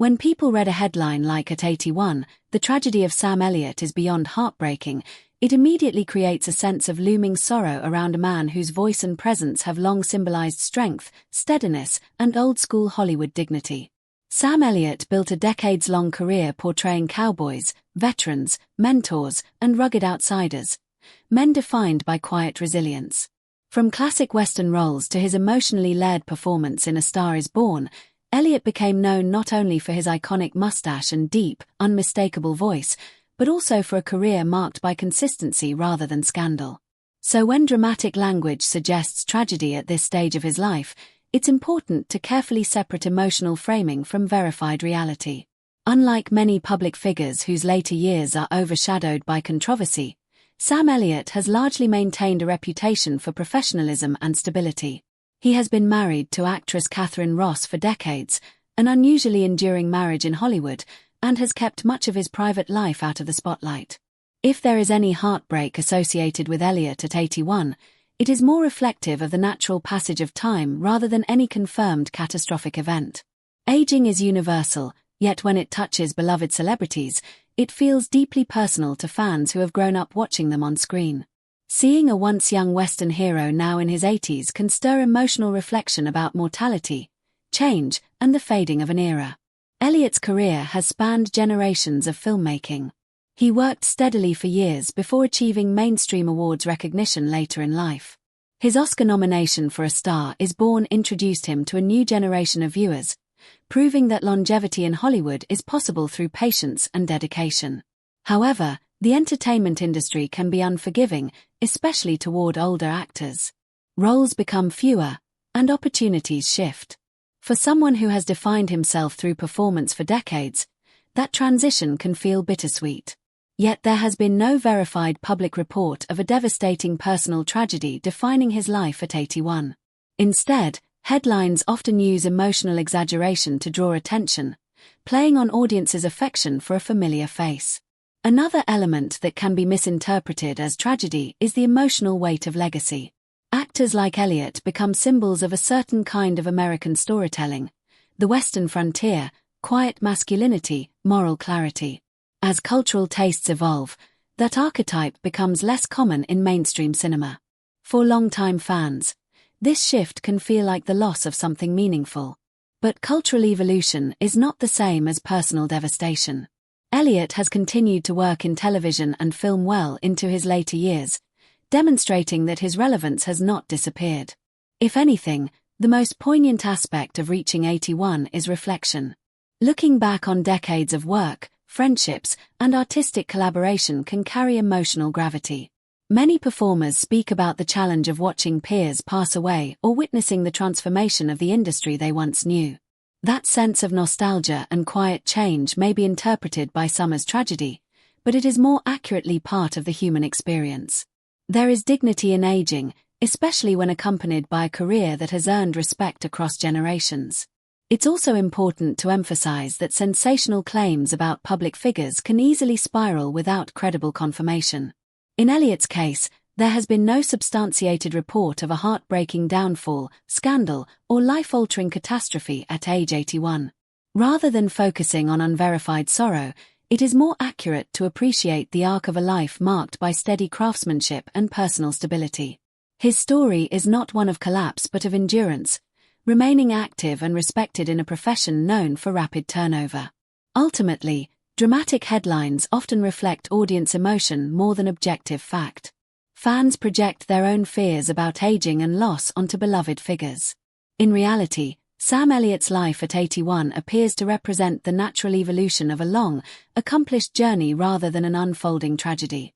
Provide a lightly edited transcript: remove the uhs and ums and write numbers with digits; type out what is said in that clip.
When people read a headline like "At 81, the tragedy of Sam Elliott is beyond heartbreaking," it immediately creates a sense of looming sorrow around a man whose voice and presence have long symbolized strength, steadiness, and old-school Hollywood dignity. Sam Elliott built a decades-long career portraying cowboys, veterans, mentors, and rugged outsiders, men defined by quiet resilience. From classic Western roles to his emotionally layered performance in A Star is Born, Elliott became known not only for his iconic mustache and deep, unmistakable voice, but also for a career marked by consistency rather than scandal. So when dramatic language suggests tragedy at this stage of his life, it's important to carefully separate emotional framing from verified reality. Unlike many public figures whose later years are overshadowed by controversy, Sam Elliott has largely maintained a reputation for professionalism and stability. He has been married to actress Catherine Ross for decades, an unusually enduring marriage in Hollywood, and has kept much of his private life out of the spotlight. If there is any heartbreak associated with Elliott at 81, it is more reflective of the natural passage of time rather than any confirmed catastrophic event. Aging is universal, yet when it touches beloved celebrities, it feels deeply personal to fans who have grown up watching them on screen. Seeing a once young Western hero now in his 80s can stir emotional reflection about mortality, change, and the fading of an era. Elliott's career has spanned generations of filmmaking. He worked steadily for years before achieving mainstream awards recognition later in life. His Oscar nomination for A Star is Born introduced him to a new generation of viewers, proving that longevity in Hollywood is possible through patience and dedication. However, the entertainment industry can be unforgiving, especially toward older actors. Roles become fewer, and opportunities shift. For someone who has defined himself through performance for decades, that transition can feel bittersweet. Yet there has been no verified public report of a devastating personal tragedy defining his life at 81. Instead, headlines often use emotional exaggeration to draw attention, playing on audiences' affection for a familiar face. Another element that can be misinterpreted as tragedy is the emotional weight of legacy. Actors like Elliott become symbols of a certain kind of American storytelling, the Western frontier, quiet masculinity, moral clarity. As cultural tastes evolve, that archetype becomes less common in mainstream cinema. For longtime fans, this shift can feel like the loss of something meaningful. But cultural evolution is not the same as personal devastation. Elliott has continued to work in television and film well into his later years, demonstrating that his relevance has not disappeared. If anything, the most poignant aspect of reaching 81 is reflection. Looking back on decades of work, friendships, and artistic collaboration can carry emotional gravity. Many performers speak about the challenge of watching peers pass away or witnessing the transformation of the industry they once knew. That sense of nostalgia and quiet change may be interpreted by some as tragedy, but it is more accurately part of the human experience. There is dignity in aging, especially when accompanied by a career that has earned respect across generations. It's also important to emphasize that sensational claims about public figures can easily spiral without credible confirmation. In Elliott's case, there has been no substantiated report of a heartbreaking downfall, scandal, or life-altering catastrophe at age 81. Rather than focusing on unverified sorrow, it is more accurate to appreciate the arc of a life marked by steady craftsmanship and personal stability. His story is not one of collapse but of endurance, remaining active and respected in a profession known for rapid turnover. Ultimately, dramatic headlines often reflect audience emotion more than objective fact. Fans project their own fears about aging and loss onto beloved figures. In reality, Sam Elliott's life at 81 appears to represent the natural evolution of a long, accomplished journey rather than an unfolding tragedy.